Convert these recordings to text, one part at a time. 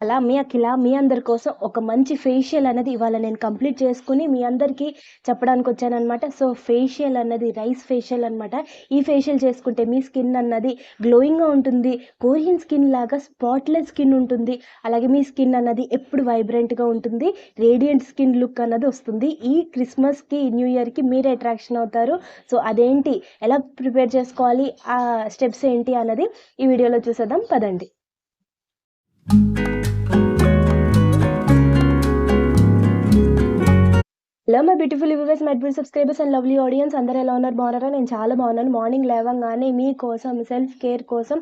అలా మీ అఖిల మీ అందరి కోసం ఒక మంచి ఫేషియల్ అనేది ఇవాళ నేను కంప్లీట్ చేసుకుని మీ అందరికీ చెప్పడానికి వచ్చానన్నమాట. సో ఫేషియల్ అన్నది రైస్ ఫేషియల్ అనమాట. ఈ ఫేషియల్ చేసుకుంటే మీ స్కిన్ అన్నది గ్లోయింగ్గా ఉంటుంది, కొరియన్ స్కిన్ లాగా స్పాట్లెస్ స్కిన్ ఉంటుంది. అలాగే మీ స్కిన్ అన్నది ఎప్పుడు వైబ్రెంట్గా ఉంటుంది, రేడియంట్ స్కిన్ లుక్ అన్నది వస్తుంది. ఈ క్రిస్మస్కి న్యూ ఇయర్కి మీరే అట్రాక్షన్ అవుతారు. సో అదేంటి, ఎలా ప్రిపేర్ చేసుకోవాలి, ఆ స్టెప్స్ ఏంటి అన్నది ఈ వీడియోలో చూసేద్దాం పదండి. Hello my beautiful viewers, my beautiful subscribers and lovely audience, అందరూ ఎలా ఉన్నారు? బాగున్నారా? నేను చాలా బాగున్నాను. మార్నింగ్ లేవగానే మీకోసం సెల్ఫ్ కేర్ కోసం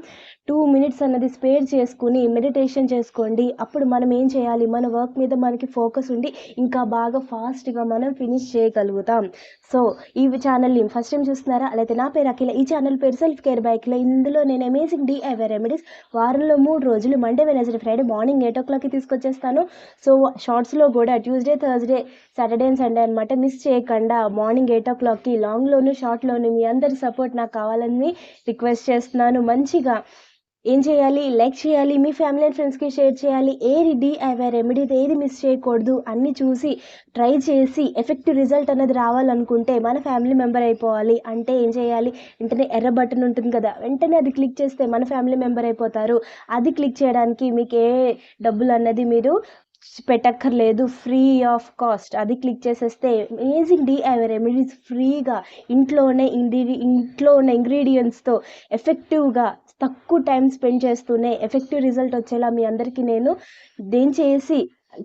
2 మినిట్స్ అన్నది స్పేర్ చేసుకుని మెడిటేషన్ చేసుకోండి. అప్పుడు మనం ఏం చేయాలి, మన వర్క్ మీద మనకి ఫోకస్ ఉండి ఇంకా బాగా ఫాస్ట్గా మనం ఫినిష్ చేయగలుగుతాం. సో ఈ ఛానల్ని ఫస్ట్ టైం చూస్తున్నారా? అయితే నా పేరు అఖిల, ఈ ఛానల్ పేరు సెల్ఫ్ కేర్ బై అఖిల. ఇందులో నేను అమేజింగ్ DIY రెమెడీస్ వారంలో 3 రోజులు మండే, వెనస్డే, ఫ్రైడే మార్నింగ్ 8 o'clockకి తీసుకొచ్చేస్తాను. సో షార్ట్స్లో కూడా Tuesday, Thursday, Saturday and Sunday అనమాట. మిస్ చేయకుండా మార్నింగ్ 8 o'clockకి లాంగ్లోను షార్ట్లోను మీ అందరి సపోర్ట్ నాకు కావాలని రిక్వెస్ట్ చేస్తున్నాను. మంచిగా ఏం చేయాలి, లైక్ చేయాలి, మీ ఫ్యామిలీ అండ్ ఫ్రెండ్స్కి షేర్ చేయాలి. ఏది DIY రెమెడీ ఏది మిస్ చేయకూడదు, అన్నీ చూసి ట్రై చేసి ఎఫెక్టివ్ రిజల్ట్ అనేది రావాలనుకుంటే మన ఫ్యామిలీ మెంబర్ అయిపోవాలి. అంటే ఏం చేయాలి, వెంటనే ఎర్ర బటన్ ఉంటుంది కదా, వెంటనే అది క్లిక్ చేస్తే మన ఫ్యామిలీ మెంబర్ అయిపోతారు. అది క్లిక్ చేయడానికి మీకు ఏ డబ్బులు అన్నది మీరు పెట్టక్కర్లేదు, ఫ్రీ ఆఫ్ కాస్ట్. అది క్లిక్ చేసేస్తే అమేజింగ్ DIY రెమెడీస్ ఫ్రీగా ఇంట్లో ఉన్న ఇంగ్రీడియంట్స్తో ఎఫెక్టివ్గా తక్కువ టైం స్పెండ్ చేస్తూనే ఎఫెక్టివ్ రిజల్ట్ వచ్చేలా మీ అందరికీ నేను చేసి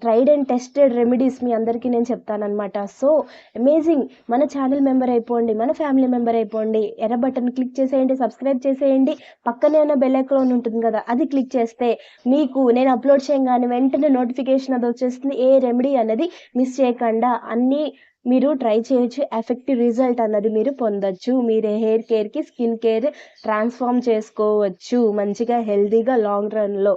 ట్రైడ్ అండ్ టెస్టెడ్ రెమెడీస్ మీ అందరికీ నేను చెప్తానమాట. సో అమేజింగ్, మన ఛానల్ మెంబర్ అయిపోండి, మన ఫ్యామిలీ మెంబర్ అయిపోండి. ఎర్ర బటన్ క్లిక్ చేసేయండి, సబ్స్క్రైబ్ చేసేయండి. పక్కనే ఉన్న బెల్ ఐకాన్ ఉంటుంది కదా, అది క్లిక్ చేస్తే మీకు నేను అప్లోడ్ చేయగానే వెంటనే నోటిఫికేషన్ అది వచ్చేస్తుంది. ఏ రెమెడీ అనేది మిస్ చేయకుండా అన్నీ మీరు ట్రై చేయొచ్చు, ఎఫెక్టివ్ రిజల్ట్ అన్నది మీరు పొందొచ్చు. మీరు హెయిర్ కేర్కి స్కిన్ కేర్ ట్రాన్స్ఫార్మ్ చేసుకోవచ్చు మంచిగా, హెల్తీగా. లాంగ్ రన్లో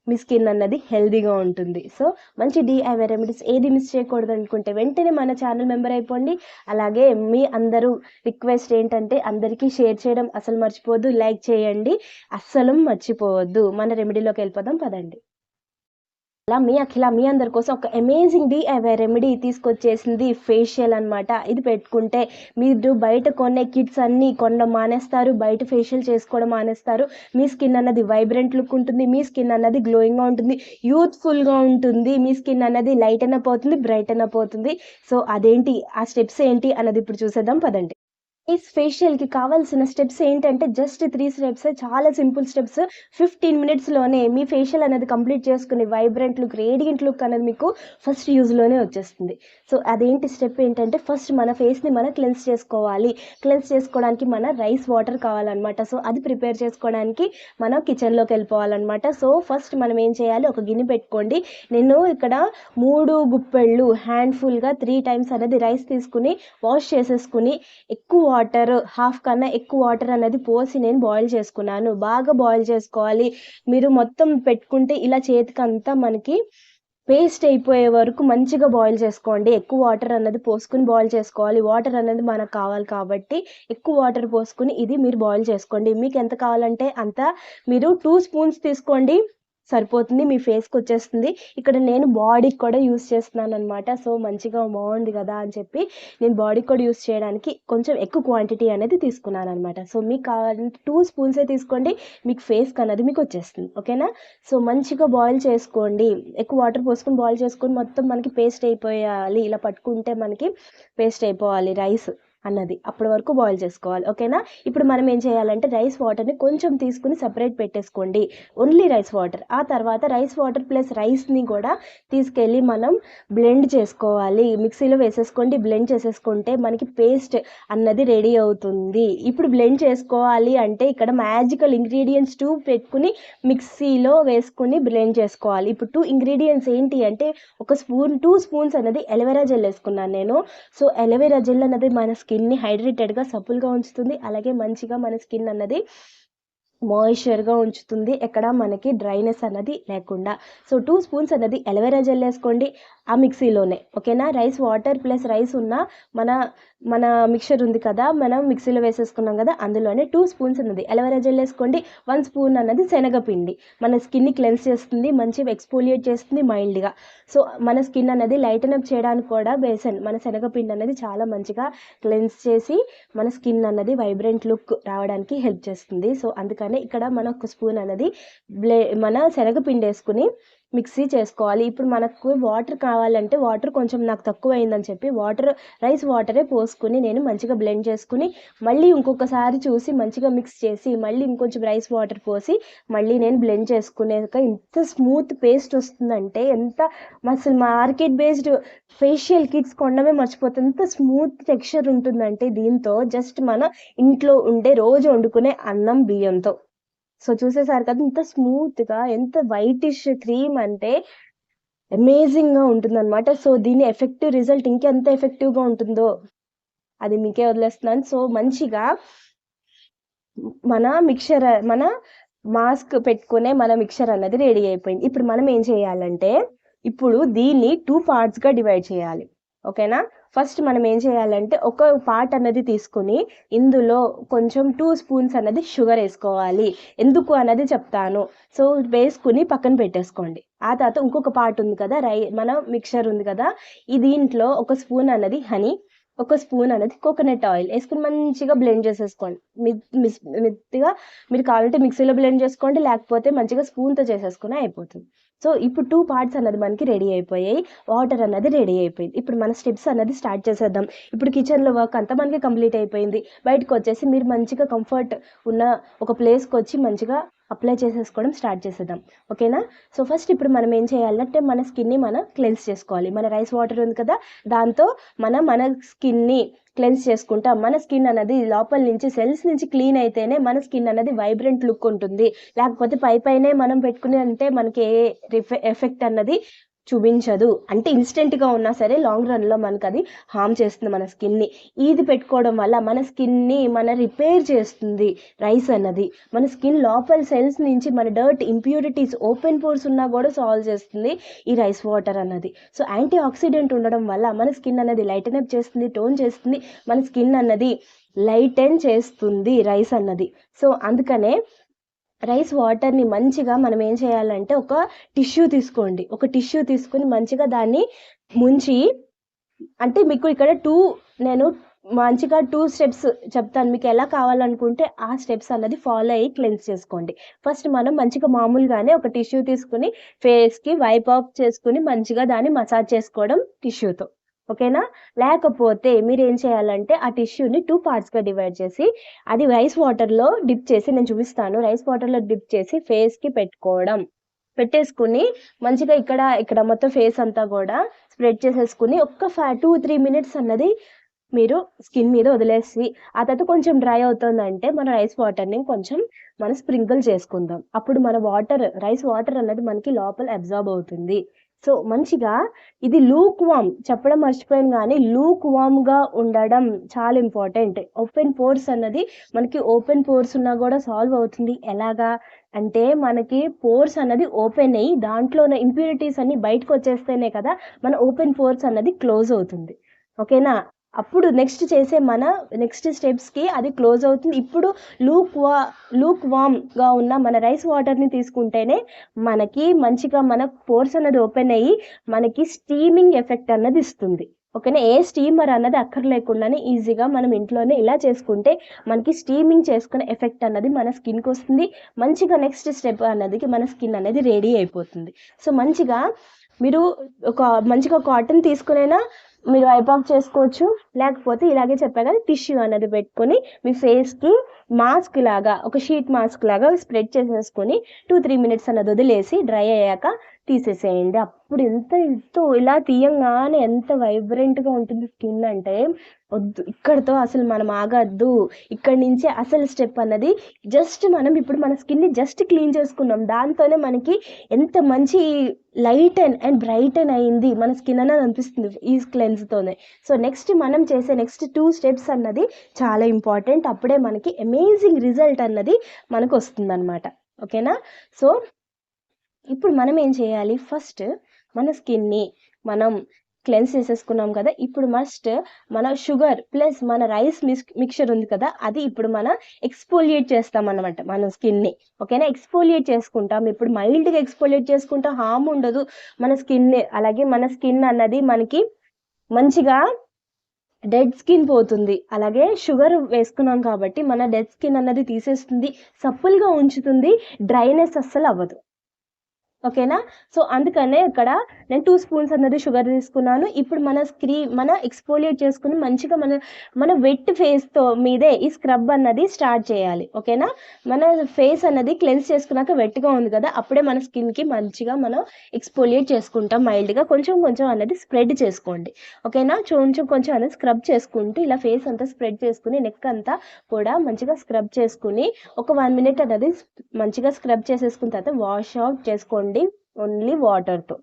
మీ స్కిన్ అన్నది హెల్తీగా ఉంటుంది. సో మంచి DIY రెమెడీస్ ఏది మిస్ చేయకూడదు అనుకుంటే వెంటనే మన ఛానల్ మెంబర్ అయిపోండి. అలాగే మీ అందరూ రిక్వెస్ట్ ఏంటంటే అందరికీ షేర్ చేయడం అసలు మర్చిపోవద్దు, లైక్ చేయండి, అస్సలు మర్చిపోవద్దు. మన రెమెడీలోకి వెళ్ళిపోదాం పదండి. అలా మీ అఖిల మీ అందరి కోసం ఒక అమేజింగ్ DIY రెమెడీ తీసుకొచ్చేసింది, ఫేషియల్ అనమాట. ఇది పెట్టుకుంటే మీరు బయట కొనే కిట్స్ అన్నీ కొనడం మానేస్తారు, బయట ఫేషియల్ చేసుకోవడం మానేస్తారు. మీ స్కిన్ అన్నది వైబ్రెంట్ లుక్ ఉంటుంది, మీ స్కిన్ అన్నది గ్లోయింగ్గా ఉంటుంది, యూత్ఫుల్గా ఉంటుంది. మీ స్కిన్ అన్నది లైట్ అప్ అవుతుంది, బ్రైట్ అప్ అవుతుంది. సో అదేంటి, ఆ స్టెప్స్ ఏంటి అన్నది ఇప్పుడు చూసేద్దాం పదండి. ఈ ఫేషియల్కి కావాల్సిన స్టెప్స్ ఏంటంటే జస్ట్ 3 స్టెప్స్, చాలా సింపుల్ స్టెప్స్. 15 మినిట్స్లోనే మీ ఫేషియల్ అనేది కంప్లీట్ చేసుకుని వైబ్రెంట్ లుక్, రేడియంట్ లుక్ అనేది మీకు ఫస్ట్ యూజ్లోనే వచ్చేస్తుంది. సో అదేంటి స్టెప్ ఏంటంటే, ఫస్ట్ మన ఫేస్ని మనం క్లెన్స్ చేసుకోవాలి. క్లెన్స్ చేసుకోవడానికి మన రైస్ వాటర్ కావాలన్నమాట. సో అది ప్రిపేర్ చేసుకోవడానికి మనం కిచెన్లోకి వెళ్ళిపోవాలన్నమాట. సో ఫస్ట్ మనం ఏం చేయాలి, ఒక గిన్నె పెట్టుకోండి. నేను ఇక్కడ 3 గుప్పెళ్ళు హ్యాండ్ఫుల్గా 3 times అనేది రైస్ తీసుకుని వాష్ చేసేసుకుని ఎక్కువ వాటర్, హాఫ్ కన్నా ఎక్కువ వాటర్ అనేది పోసి నేను బాయిల్ చేసుకున్నాను. బాగా బాయిల్ చేసుకోవాలి. మీరు మొత్తం పెట్టుకుంటే ఇలా చేతికంతా మనకి పేస్ట్ అయిపోయే వరకు మంచిగా బాయిల్ చేసుకోండి. ఎక్కువ వాటర్ అన్నది పోసుకుని బాయిల్ చేసుకోవాలి. వాటర్ అనేది మనకు కావాలి కాబట్టి ఎక్కువ వాటర్ పోసుకుని ఇది మీరు బాయిల్ చేసుకోండి. మీకు ఎంత కావాలంటే అంత మీరు 2 స్పూన్స్ తీసుకోండి, సరిపోతుంది. మీ ఫేస్కి వచ్చేస్తుంది. ఇక్కడ నేను బాడీకి కూడా యూస్ చేస్తున్నాను అనమాట. సో మంచిగా బాగుంది కదా అని చెప్పి నేను బాడీకి కూడా యూస్ చేయడానికి కొంచెం ఎక్కువ క్వాంటిటీ అనేది తీసుకున్నాను అనమాట. సో మీకు కావాలంటే 2 స్పూన్సే తీసుకోండి, మీకు ఫేస్కి అనేది మీకు వచ్చేస్తుంది. ఓకేనా? సో మంచిగా బాయిల్ చేసుకోండి, ఎక్కువ వాటర్ పోసుకొని బాయిల్ చేసుకొని మొత్తం మనకి పేస్ట్ అయిపోయాలి. ఇలా పట్టుకుంటే మనకి పేస్ట్ అయిపోవాలి రైస్ అన్నది, అప్పటి వరకు బాయిల్ చేసుకోవాలి. ఓకేనా? ఇప్పుడు మనం ఏం చేయాలంటే రైస్ వాటర్ని కొంచెం తీసుకుని సపరేట్ పెట్టేసుకోండి, ఓన్లీ రైస్ వాటర్. ఆ తర్వాత రైస్ వాటర్ ప్లస్ రైస్ని కూడా తీసుకెళ్ళి మనం బ్లెండ్ చేసుకోవాలి. మిక్సీలో వేసేసుకోండి, బ్లెండ్ చేసేసుకుంటే మనకి పేస్ట్ అన్నది రెడీ అవుతుంది. ఇప్పుడు బ్లెండ్ చేసుకోవాలి అంటే ఇక్కడ మ్యాజికల్ ఇంగ్రీడియంట్స్ 2 పెట్టుకుని మిక్సీలో వేసుకుని బ్లెండ్ చేసుకోవాలి. ఇప్పుడు 2 ఇంగ్రీడియంట్స్ ఏంటి అంటే, ఒక స్పూన్ 2 స్పూన్స్ అనేది ఎలోవెరా జెల్ వేసుకున్నాను నేను. సో ఎలోవెరా జెల్ అన్నది మన స్కిన్ని హైడ్రేటెడ్గా, సపుల్గా ఉంచుతుంది. అలాగే మంచిగా మన స్కిన్ అన్నది మాయిశ్చర్గా ఉంచుతుంది, ఎక్కడ మనకి డ్రైనెస్ అన్నది లేకుండా. సో 2 స్పూన్స్ అనేది ఎలోవెరా జెల్ వేసుకోండి ఆ మిక్సీలోనే. ఓకేనా? రైస్ వాటర్ ప్లస్ రైస్ ఉన్న మన మన మిక్చర్ ఉంది కదా, మనం మిక్సీలో వేసేసుకున్నాం కదా, అందులోనే 2 స్పూన్స్ ఉన్నది అలోవెరా జెల్ వేసుకోండి. 1 స్పూన్ అన్నది శనగపిండి. మన స్కిన్ని క్లెన్స్ చేస్తుంది, మంచిగా ఎక్స్ఫోలియేట్ చేస్తుంది మైల్డ్గా. సో మన స్కిన్ అనేది లైటన్ అప్ చేయడానికి కూడా బేసన్ మన శనగపిండి అనేది చాలా మంచిగా క్లెన్స్ చేసి మన స్కిన్ అన్నది వైబ్రెంట్ లుక్ రావడానికి హెల్ప్ చేస్తుంది. సో అందుకనే ఇక్కడ మన 1 స్పూన్ అనేది మన శనగపిండి వేసుకుని మిక్సీ చేసుకోవాలి. ఇప్పుడు మనకు వాటర్ కావాలంటే వాటర్ కొంచెం నాకు తక్కువ అయిందని చెప్పి రైస్ వాటరే పోసుకుని నేను మంచిగా బ్లెండ్ చేసుకుని మళ్ళీ ఇంకొకసారి చూసి మంచిగా మిక్స్ చేసి మళ్ళీ ఇంకొంచెం రైస్ వాటర్ పోసి మళ్ళీ నేను బ్లెండ్ చేసుకునేక ఎంత స్మూత్ పేస్ట్ వస్తుందంటే, అసలు మార్కెట్ బేస్డ్ ఫేషియల్ కిట్స్ కొనడమే మర్చిపోతుంది, ఎంత స్మూత్ టెక్స్చర్ ఉంటుందంటే దీంతో జస్ట్ మన ఇంట్లో ఉండే రోజు వండుకునే అన్నం బియ్యంతో. సో చూసేసారు కదా ఇంత స్మూత్గా, ఎంత వైటిష్ క్రీమ్ అంటే అమేజింగ్గా ఉంటుందన్నమాట. సో దీని ఎఫెక్టివ్ రిజల్ట్ ఇంకెంత ఎఫెక్టివ్గా ఉంటుందో అది మీకే వదిలేస్తున్నాను. సో మంచిగా మన మాస్క్ పెట్టుకునే మన మిక్చర్ అన్నది రెడీ అయిపోయింది. ఇప్పుడు మనం ఏం చేయాలంటే ఇప్పుడు దీన్ని 2 పార్ట్స్గా డివైడ్ చేయాలి. ఓకేనా? ఫస్ట్ మనం ఏం చేయాలంటే ఒక పార్ట్ అన్నది తీసుకుని ఇందులో కొంచెం 2 స్పూన్స్ అన్నది షుగర్ వేసుకోవాలి. ఎందుకు అన్నది చెప్తాను. సో వేసుకుని పక్కన పెట్టేసుకోండి. ఆ తర్వాత ఇంకొక పార్ట్ ఉంది కదా, మన మిక్చర్ ఉంది కదా, దీంట్లో 1 స్పూన్ అన్నది హనీ, 1 స్పూన్ అనేది కోకోనట్ ఆయిల్ వేసుకుని మంచిగా బ్లెండ్ చేసేసుకోండి. మెత్తగా మీరు కావాలంటే మిక్సీలో బ్లెండ్ చేసుకోండి, లేకపోతే మంచిగా స్పూన్తో చేసేసుకుని అయిపోతుంది. సో ఇప్పుడు 2 పార్ట్స్ అన్నది మనకి రెడీ అయిపోయాయి, వాటర్ అన్నది రెడీ అయిపోయింది. ఇప్పుడు మన స్టెప్స్ అన్నది స్టార్ట్ చేసేద్దాం. ఇప్పుడు కిచెన్లో వర్క్ అంతా మనకి కంప్లీట్ అయిపోయింది. బయటకు వచ్చేసి మీరు మంచిగా కంఫర్ట్ ఉన్న ఒక ప్లేస్కి వచ్చి మంచిగా అప్లై చేసేసుకోవడం స్టార్ట్ చేసేద్దాం. ఓకేనా? సో ఫస్ట్ ఇప్పుడు మనం ఏం చేయాలంటే మన స్కిన్ని మనం క్లెన్స్ చేసుకోవాలి. మన రైస్ వాటర్ ఉంది కదా, దాంతో మన స్కిన్ని క్లెన్స్ చేసుకుంటాం. మన స్కిన్ అన్నది లోపల నుంచి సెల్స్ నుంచి క్లీన్ అయితేనే మన స్కిన్ అన్నది వైబ్రెంట్ లుక్ ఉంటుంది. లేకపోతే పైనే మనం పెట్టుకుని అంటే మనకి ఏ ఎఫెక్ట్ అన్నది చూపించదు. అంటే ఇన్స్టెంట్గా ఉన్నా సరే లాంగ్ రన్లో మనకు అది హామ్ చేస్తుంది మన స్కిన్ని. ఇది పెట్టుకోవడం వల్ల మన స్కిన్ని రిపేర్ చేస్తుంది. రైస్ అన్నది మన స్కిన్ లోపల సెల్స్ నుంచి మన డర్ట్, ఇంప్యూరిటీస్, ఓపెన్ పోర్స్ ఉన్నా కూడా సాల్వ్ చేస్తుంది ఈ రైస్ వాటర్ అన్నది. సో యాంటీ ఆక్సిడెంట్ ఉండడం వల్ల మన స్కిన్ అన్నది లైటన్ అప్ చేస్తుంది, టోన్ చేస్తుంది, మన స్కిన్ అన్నది లైటన్ చేస్తుంది రైస్ అన్నది. సో అందుకనే రైస్ వాటర్ని మంచిగా మనం ఏం చేయాలంటే ఒక టిష్యూ తీసుకోండి. ఒక టిష్యూ తీసుకుని మంచిగా దాన్ని ముంచి, అంటే మీకు ఇక్కడ నేను మంచిగా 2 స్టెప్స్ చెప్తాను, మీకు ఎలా కావాలనుకుంటే ఆ స్టెప్స్ అన్నది ఫాలో అయ్యి క్లెన్స్ చేసుకోండి. ఫస్ట్ మనం మంచిగా మామూలుగానే ఒక టిష్యూ తీసుకుని ఫేస్కి వైప్ ఆఫ్ చేసుకుని మంచిగా దాన్ని మసాజ్ చేసుకోవడం టిష్యూతో. ఓకేనా? లేకపోతే మీరు ఏం చేయాలంటే ఆ టిష్యూని 2 పార్ట్స్గా డివైడ్ చేసి అది రైస్ వాటర్లో డిప్ చేసి, నేను చూపిస్తాను, రైస్ వాటర్లో డిప్ చేసి ఫేస్కి పెట్టేసుకుని మంచిగా ఇక్కడ మొత్తం ఫేస్ అంతా కూడా స్ప్రెడ్ చేసేసుకుని ఒక 2-3 మినిట్స్ అన్నది మీరు స్కిన్ మీద వదిలేసి ఆ తర్వాత కొంచెం డ్రై అవుతుందంటే మన రైస్ వాటర్ని కొంచెం మనం స్ప్రింకిల్ చేసుకుందాం. అప్పుడు మన రైస్ వాటర్ అన్నది మనకి లోపల అబ్జార్బ్ అవుతుంది. సో మంచిగా ఇది లూక్ వామ్ చెప్పడం మర్చిపోయాను, కానీ లూక్ వామ్గా ఉండడం చాలా ఇంపార్టెంట్. ఓపెన్ పోర్స్ అన్నది మనకి ఓపెన్ పోర్స్ ఉన్నా కూడా సాల్వ్ అవుతుంది. ఎలాగా అంటే మనకి పోర్స్ అన్నది ఓపెన్ అయ్యి దాంట్లో ఉన్న ఇంప్యూరిటీస్ అన్ని బయటకు వచ్చేస్తేనే కదా మన ఓపెన్ పోర్స్ అన్నది క్లోజ్ అవుతుంది. ఓకేనా? అప్పుడు నెక్స్ట్ స్టెప్స్కి అది క్లోజ్ అవుతుంది. ఇప్పుడు లూక్ వామ్గా ఉన్న మన రైస్ వాటర్ని తీసుకుంటేనే మనకి మంచిగా మన పోర్స్ అన్నది ఓపెన్ అయ్యి మనకి స్టీమింగ్ ఎఫెక్ట్ అన్నది ఇస్తుంది. ఓకేనా? ఏ స్టీమర్ అన్నది అక్కర్లేకుండానే ఈజీగా మనం ఇంట్లోనే ఇలా చేసుకుంటే మనకి స్టీమింగ్ చేసుకునే ఎఫెక్ట్ అన్నది మన స్కిన్కి వస్తుంది. మంచిగా నెక్స్ట్ స్టెప్ అన్నది మన స్కిన్ అనేది రెడీ అయిపోతుంది. సో మంచిగా మీరు మంచిగా కాటన్ తీసుకునైనా మీరు వైప్ ఆఫ్ చేసుకోవచ్చు, లేకపోతే ఇలాగే చెప్పా కదా టిష్యూ అనేది పెట్టుకొని మీ ఫేస్కి మాస్క్ లాగా ఒక షీట్ మాస్క్ లాగా స్ప్రెడ్ చేసేసుకొని 2-3 మినిట్స్ అన్నది వదిలేసి డ్రై అయ్యాక తీసేసేయండి. అప్పుడు ఎంతో ఇలా తీయంగానే ఎంత వైబ్రెంట్గా ఉంటుంది స్కిన్ అంటే వద్దు, ఇక్కడితో అసలు మనం ఆగద్దు. ఇక్కడి నుంచే అసలు స్టెప్ అన్నది ఇప్పుడు మన స్కిన్ని జస్ట్ క్లీన్ చేసుకున్నాం, దాంతోనే మనకి ఎంత మంచి లైటన్ అండ్ బ్రైటన్ అయింది మన స్కిన్ అన్నది అనిపిస్తుంది ఈ క్లెన్స్తోనే. సో మనం చేసే నెక్స్ట్ 2 స్టెప్స్ అన్నది చాలా ఇంపార్టెంట్. అప్పుడే మనకి అమేజింగ్ రిజల్ట్ అన్నది మనకు వస్తుందన్నమాట. ఓకేనా? సో ఇప్పుడు మనం ఏం చేయాలి, ఫస్ట్ మన స్కిన్ని మనం క్లెన్స్ చేసేసుకున్నాం కదా. ఇప్పుడు మస్ట్ మన షుగర్ ప్లస్ మన రైస్ మిక్చర్ ఉంది కదా, అది ఇప్పుడు మనం ఎక్స్ఫోలియేట్ చేస్తాం అన్నమాట మన స్కిన్ని. ఓకేనా, ఎక్స్ఫోలియేట్ చేసుకుంటాం. ఇప్పుడు మైల్డ్గా ఎక్స్ఫోలియేట్ చేసుకుంటాం, హామ్ ఉండదు మన స్కిన్. అలాగే మన స్కిన్ అన్నది మనకి మంచిగా డెడ్ స్కిన్ పోతుంది. అలాగే షుగర్ వేసుకున్నాం కాబట్టి మన డెడ్ స్కిన్ అన్నది తీసేస్తుంది, సప్పుల్గా ఉంచుతుంది, డ్రైనెస్ అస్సలు అవ్వదు. ఓకేనా. సో అందుకనే ఇక్కడ నేను 2 స్పూన్స్ అన్నది షుగర్ తీసుకున్నాను. ఇప్పుడు మన ఎక్స్ఫోలియేట్ చేసుకుని మంచిగా మన వెట్ ఫేస్తో మీదే ఈ స్క్రబ్ అన్నది స్టార్ట్ చేయాలి. ఓకేనా, మన ఫేస్ అన్నది క్లెన్స్ చేసుకున్నాక వెట్గా ఉంది కదా, అప్పుడే మన స్కిన్కి మంచిగా మనం ఎక్స్ఫోలియేట్ చేసుకుంటాం. మైల్డ్గా కొంచెం కొంచెం అన్నది స్ప్రెడ్ చేసుకోండి. ఓకేనా, కొంచెం అనేది స్క్రబ్ చేసుకుంటూ ఇలా ఫేస్ అంతా స్ప్రెడ్ చేసుకుని నెక్ అంతా కూడా మంచిగా స్క్రబ్ చేసుకుని ఒక 1 మినిట్ అనేది మంచిగా స్క్రబ్ చేసేసుకున్న తర్వాత వాష్ అవుట్ చేసుకోండి ఓన్లీ వాటర్తో.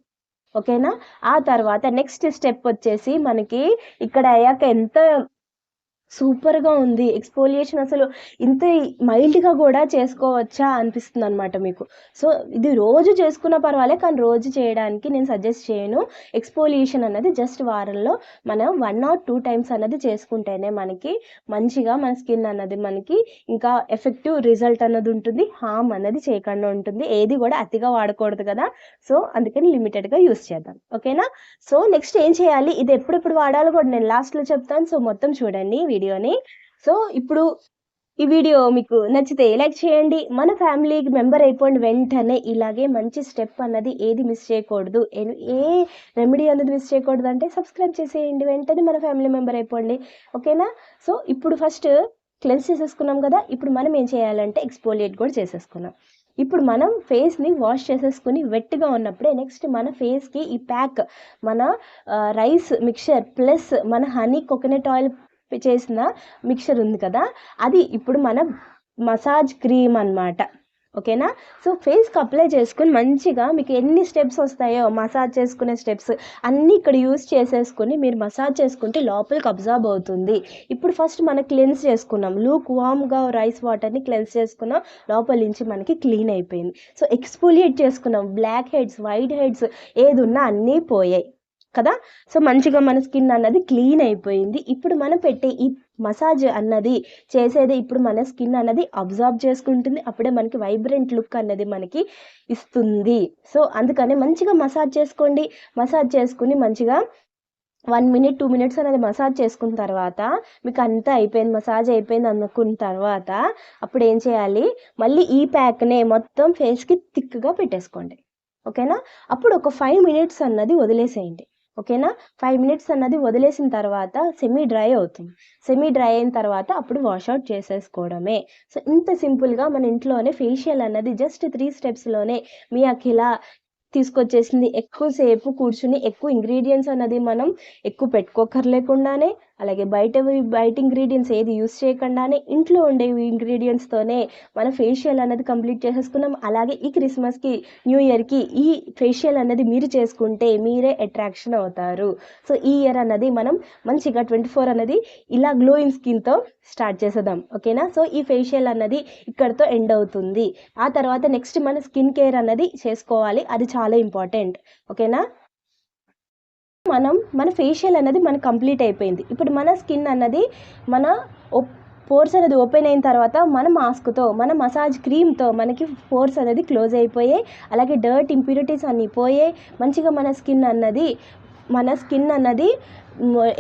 ఓకేనా, ఆ తర్వాత నెక్స్ట్ స్టెప్ వచ్చేసి మనకి ఇక్కడ అయ్యాక ఎంత సూపర్గా ఉంది ఎక్స్ఫోలియేషన్, అసలు ఇంత మైల్డ్గా కూడా చేసుకోవచ్చా అనిపిస్తుంది అనమాట మీకు. సో ఇది రోజు చేసుకున్న పర్వాలే, కానీ రోజు చేయడానికి నేను సజెస్ట్ చేయను. ఎక్స్ఫోలియేషన్ అన్నది జస్ట్ వారంలో మనం 1 or 2 టైమ్స్ అన్నది చేసుకుంటేనే మనకి మంచిగా మన స్కిన్ అన్నది మనకి ఇంకా ఎఫెక్టివ్ రిజల్ట్ అన్నది ఉంటుంది, హామ్ అన్నది చేయకుండా ఉంటుంది. ఏది కూడా అతిగా వాడకూడదు కదా, సో అందుకని లిమిటెడ్గా యూస్ చేద్దాం. ఓకేనా, సో నెక్స్ట్ ఏం చేయాలి, ఇది ఎప్పుడెప్పుడు వాడాలో కూడా నేను లాస్ట్లో చెప్తాను. సో మొత్తం చూడండి వీడియోని. సో ఇప్పుడు ఈ వీడియో మీకు నచ్చితే లైక్ చేయండి, మన ఫ్యామిలీకి మెంబర్ అయిపోండి వెంటనే. ఇలాగే మంచి స్టెప్ అన్నది ఏది మిస్ చేయకూడదు, ఏ రెమెడీ అన్నది మిస్ చేయకూడదు అంటే సబ్స్క్రైబ్ చేసేయండి, వెంటనే మన ఫ్యామిలీ మెంబర్ అయిపోండి. ఓకేనా, సో ఇప్పుడు ఫస్ట్ క్లెన్స్ చేసేసుకున్నాం కదా, ఇప్పుడు మనం ఏం చేయాలంటే ఎక్స్ఫోలియేట్ కూడా చేసేసుకున్నాం. ఇప్పుడు మనం ఫేస్ని వాష్ చేసేసుకుని వెట్గా ఉన్నప్పుడే నెక్స్ట్ మన ఫేస్కి ఈ ప్యాక్, మన రైస్ మిక్చర్ ప్లస్ మన హనీ కోకోనట్ ఆయిల్ చేసిన మిక్చర్ ఉంది కదా, అది ఇప్పుడు మన మసాజ్ క్రీమ్ అన్నమాట. ఓకేనా, సో ఫేస్కి అప్లై చేసుకుని మంచిగా మీకు ఎన్ని స్టెప్స్ వస్తాయో మసాజ్ చేసుకునే స్టెప్స్ అన్నీ ఇక్కడ యూస్ చేసేసుకుని మీరు మసాజ్ చేసుకుంటే లోపలికి అబ్జర్వ్ అవుతుంది. ఇప్పుడు ఫస్ట్ మనం క్లెన్స్ చేసుకున్నాం, లూక్ వామ్గా రైస్ వాటర్ని క్లెన్స్ చేసుకున్నాం, లోపల నుంచి మనకి క్లీన్ అయిపోయింది. సో ఎక్స్ఫోలియేట్ చేసుకున్నాం, బ్లాక్ హెడ్స్ వైట్ హెడ్స్ ఏది ఉన్నా అన్నీ పోయాయి కదా. సో మంచిగా మన స్కిన్ అన్నది క్లీన్ అయిపోయింది. ఇప్పుడు మనం పెట్టే ఈ మసాజ్ అన్నది చేసేది ఇప్పుడు మన స్కిన్ అన్నది అబ్జర్వ్ చేసుకుంటుంది, అప్పుడే మనకి వైబ్రెంట్ లుక్ అన్నది మనకి ఇస్తుంది. సో అందుకనే మంచిగా మసాజ్ చేసుకోండి. మసాజ్ చేసుకుని మంచిగా 1 minute 2 minutes అనేది మసాజ్ చేసుకున్న తర్వాత మీకు అంతా అయిపోయింది, మసాజ్ అయిపోయింది అనుకున్న తర్వాత అప్పుడు ఏం చేయాలి, మళ్ళీ ఈ ప్యాక్నే మొత్తం ఫేస్కి థిక్గా పెట్టేసుకోండి. ఓకేనా, అప్పుడు ఒక 5 minutes అన్నది వదిలేసేయండి. ఓకేనా, 5 minutes అన్నది వదిలేసిన తర్వాత సెమీ డ్రై అవుతుంది. సెమీ డ్రై అయిన తర్వాత అప్పుడు వాషౌట్ చేసేసుకోవడమే. సో ఇంత సింపుల్గా మన ఇంట్లోనే ఫేషియల్ అన్నది జస్ట్ 3 స్టెప్స్లోనే మీ అఖిల తీసుకొచ్చేసింది. ఎక్కువసేపు కూర్చుని ఎక్కువ ఇంగ్రీడియంట్స్ అన్నది మనం ఎక్కువ పెట్టుకోకర్లేకుండానే, అలాగే బయట ఇంగ్రీడియంట్స్ ఏది యూస్ చేయకుండానే ఇంట్లో ఉండే ఇంగ్రీడియంట్స్తోనే మన ఫేషియల్ అన్నది కంప్లీట్ చేసేసుకున్నాం. అలాగే ఈ క్రిస్మస్కి న్యూ ఇయర్కి ఈ ఫేషియల్ అన్నది మీరు చేసుకుంటే మీరే అట్రాక్షన్ అవుతారు. సో ఈ ఇయర్ అన్నది మనం మంచిగా 24 అన్నది ఇలా గ్లోయింగ్ స్కిన్తో స్టార్ట్ చేసేద్దాం. ఓకేనా, సో ఈ ఫేషియల్ అన్నది ఇక్కడితో ఎండ్ అవుతుంది. ఆ తర్వాత నెక్స్ట్ మన స్కిన్ కేర్ అన్నది చేసుకోవాలి, అది చాలా ఇంపార్టెంట్. ఓకేనా, మన ఫేషియల్ అన్నది మనకు కంప్లీట్ అయిపోయింది. ఇప్పుడు మన స్కిన్ అన్నది మన పోర్స్ అనేది ఓపెన్ అయిన తర్వాత మన మాస్క్తో మన మసాజ్ క్రీమ్తో మనకి పోర్స్ అనేది క్లోజ్ అయిపోయాయి. అలాగే డర్ట్ ఇంప్యూరిటీస్ అన్నీ పోయాయి. మంచిగా మన స్కిన్ అన్నది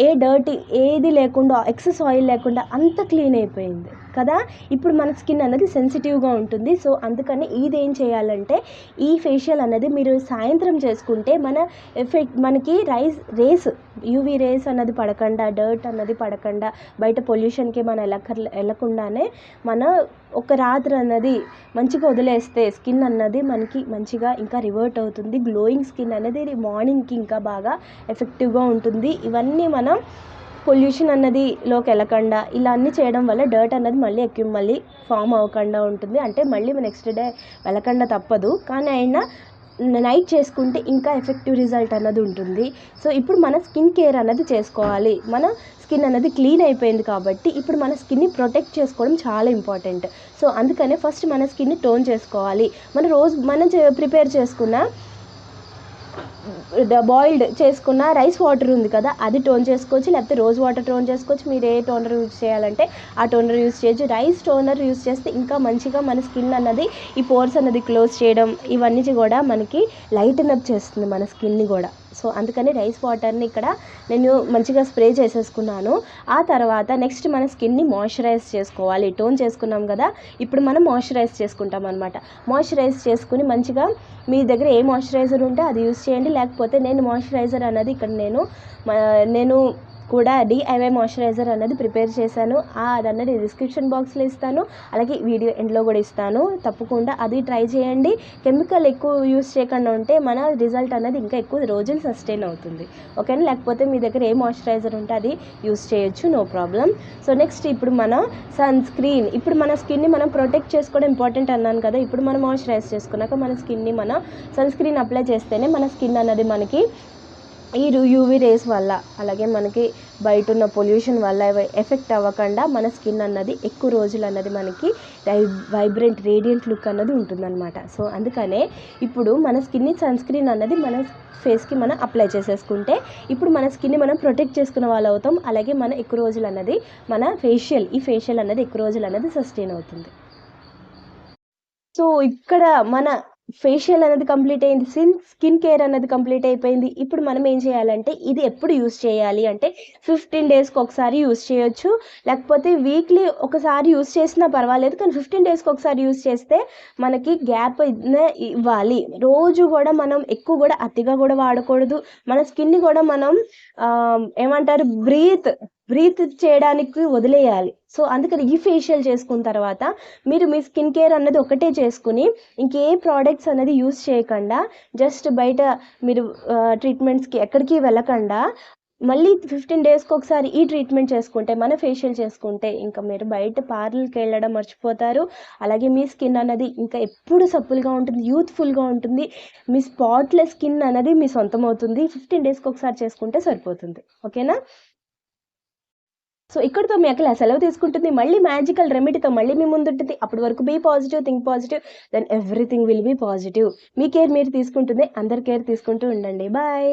ఏ డర్టీ ఏది లేకుండా ఎక్సెస్ ఆయిల్ లేకుండా అంత క్లీన్ అయిపోయింది కదా. ఇప్పుడు మన స్కిన్ అన్నది సెన్సిటివ్గా ఉంటుంది. సో అందుకని ఇది ఏం చేయాలంటే ఈ ఫేషియల్ అన్నది మీరు సాయంత్రం చేసుకుంటే మనకి యూవీ రేస్ అన్నది పడకుండా, డర్ట్ అన్నది పడకుండా, బయట పొల్యూషన్కి మనం వెళ్ళకుండానే మన ఒక రాత్రి అన్నది మంచిగా వదిలేస్తే స్కిన్ అన్నది మనకి మంచిగా ఇంకా రివర్ట్ అవుతుంది. గ్లోయింగ్ స్కిన్ అనేది మార్నింగ్కి ఇంకా బాగా ఎఫెక్టివ్గా ఉంటుంది. ఇవన్నీ మనం పొల్యూషన్ అన్నది లోకి వెళ్ళకుండా ఇలా అన్నీ చేయడం వల్ల డర్ట్ అన్నది మళ్ళీ ఫామ్ అవ్వకుండా ఉంటుంది. అంటే మళ్ళీ నెక్స్ట్ డే వెళ్ళకుండా తప్పదు, కానీ అయినా నైట్ చేసుకుంటే ఇంకా ఎఫెక్టివ్ రిజల్ట్ అన్నది ఉంటుంది. సో ఇప్పుడు మన స్కిన్ కేర్ అన్నది చేసుకోవాలి. మన స్కిన్ అన్నది క్లీన్ అయిపోయింది కాబట్టి ఇప్పుడు మన స్కిన్ని ప్రొటెక్ట్ చేసుకోవడం చాలా ఇంపార్టెంట్. సో అందుకనే ఫస్ట్ మన స్కిన్ని టోన్ చేసుకోవాలి. మనం ప్రిపేర్ చేసుకున్న బాయిల్డ్ చేసుకున్న రైస్ వాటర్ ఉంది కదా, అది టోన్ చేసుకోవచ్చు, లేకపోతే రోజ్ వాటర్ టోన్ చేసుకోవచ్చు. మీరు ఏ టోనర్ యూజ్ చేయాలంటే ఆ టోనర్ యూజ్ చేయొచ్చు. రైస్ టోనర్ యూజ్ చేస్తే ఇంకా మంచిగా మన స్కిన్ అన్నది ఈ పోర్స్ అన్నది క్లోజ్ చేయడం ఇవన్నీ కూడా మనకి లైటన్ అప్ చేస్తుంది మన స్కిన్ని కూడా. సో అందుకని రైస్ వాటర్ని ఇక్కడ నేను మంచిగా స్ప్రే చేసేసుకున్నాను. ఆ తర్వాత నెక్స్ట్ మన స్కిన్ని మాయిశ్చరైజ్ చేసుకోవాలి. టోన్ చేసుకున్నాం కదా, ఇప్పుడు మనం మాయిశ్చరైజ్ చేసుకుంటాం అనమాట. మాయిశ్చరైజ్ చేసుకుని మంచిగా మీ దగ్గర ఏ మాయిశ్చరైజర్ ఉంటే అది యూస్ చేయండి. లేకపోతే నేను మాయిశ్చరైజర్ అన్నది ఇక్కడ నేను కూడా DIY మాయిశ్చరైజర్ అన్నది ప్రిపేర్ చేశాను. అదన్నది డిస్క్రిప్షన్ బాక్స్లో ఇస్తాను, అలాగే వీడియో ఎండ్లో కూడా ఇస్తాను. తప్పకుండా అది ట్రై చేయండి. కెమికల్ ఎక్కువ యూస్ చేయకుండా ఉంటే మన రిజల్ట్ అన్నది ఇంకా ఎక్కువ రోజులు సస్టైన్ అవుతుంది. ఓకేనా? లేకపోతే మీ దగ్గర ఏ మాయిశ్చరైజర్ ఉంటే అది యూస్ చేయొచ్చు, నో ప్రాబ్లం. సో నెక్స్ట్ ఇప్పుడు మన సన్ స్క్రీన్. ఇప్పుడు మన స్కిన్ని మనం ప్రొటెక్ట్ చేసుకోవడం ఇంపార్టెంట్ అన్నాను కదా. ఇప్పుడు మనం మాయిశ్చరైజ్ చేసుకున్నాక మన స్కిన్ని మన సన్ స్క్రీన్ అప్లై చేస్తేనే మన స్కిన్ అన్నది మనకి ఈ UV రేస్ వల్ల, అలాగే మనకి బయట ఉన్న పొల్యూషన్ వల్ల ఎఫెక్ట్ అవ్వకుండా మన స్కిన్ అన్నది ఎక్కువ రోజులు అన్నది మనకి వైబ్రెంట్ రేడియంట్ లుక్ అన్నది ఉంటుందన్నమాట. సో అందుకనే ఇప్పుడు మన స్కిన్ని సన్ స్క్రీన్ అన్నది మన ఫేస్కి మనం అప్లై చేసేసుకుంటే ఇప్పుడు మన స్కిన్ని మనం ప్రొటెక్ట్ చేసుకున్న వాళ్ళు అవుతాం. అలాగే మన ఎక్కువ రోజులు అన్నది మన ఫేషియల్ అన్నది ఎక్కువ రోజులు అన్నది సస్టైన్ అవుతుంది. సో ఇక్కడ మన ఫేషియల్ అనేది కంప్లీట్ అయింది, స్కిన్ కేర్ అన్నది కంప్లీట్ అయిపోయింది. ఇప్పుడు మనం ఏం చేయాలంటే ఇది ఎప్పుడు యూస్ చేయాలి అంటే 15 డేస్కి ఒకసారి యూస్ చేయొచ్చు, లేకపోతే వీక్లీ ఒకసారి యూస్ చేసినా పర్వాలేదు. కానీ 15 డేస్కి ఒకసారి యూస్ చేస్తే మనకి గ్యాప్ ఇవ్వాలి. రోజు కూడా మనం ఎక్కువ కూడా అతిగా కూడా వాడకూడదు. మన స్కిన్ని కూడా మనం ఏమంటారు బ్రీత్ చేయడానికి వదిలేయాలి. సో అందుకని ఈ ఫేషియల్ చేసుకున్న తర్వాత మీరు మీ స్కిన్ కేర్ అన్నది ఒకటే చేసుకుని ఇంకే ప్రోడక్ట్స్ అనేది యూస్ చేయకుండా, జస్ట్ బయట మీరు ట్రీట్మెంట్స్కి ఎక్కడికి వెళ్ళకుండా మళ్ళీ 15 డేస్కి ఒకసారి ఈ ట్రీట్మెంట్ చేసుకుంటే, మన ఫేషియల్ చేసుకుంటే ఇంకా మీరు బయట పార్లర్కి వెళ్ళడం మర్చిపోతారు. అలాగే మీ స్కిన్ అన్నది ఇంకా ఎప్పుడు సప్పులుగా ఉంటుంది, యూత్ఫుల్గా ఉంటుంది. మీ స్పాట్లెస్ స్కిన్ అనేది మీ సొంతం అవుతుంది. 15 డేస్కి ఒకసారి చేసుకుంటే సరిపోతుంది. ఓకేనా? సో ఇక్కడితో మీ అక్క సెలవు తీసుకుంటుంది. మళ్ళీ మ్యాజికల్ రెమెడీతో మళ్ళీ మీ ముందు ఉంటుంది. అప్పటి వరకు be positive, think positive, then everything will be positive. మీ కేర్ మీరు తీసుకుంటుంది, అందరి కేర్ తీసుకుంటూ ఉండండి. బాయ్.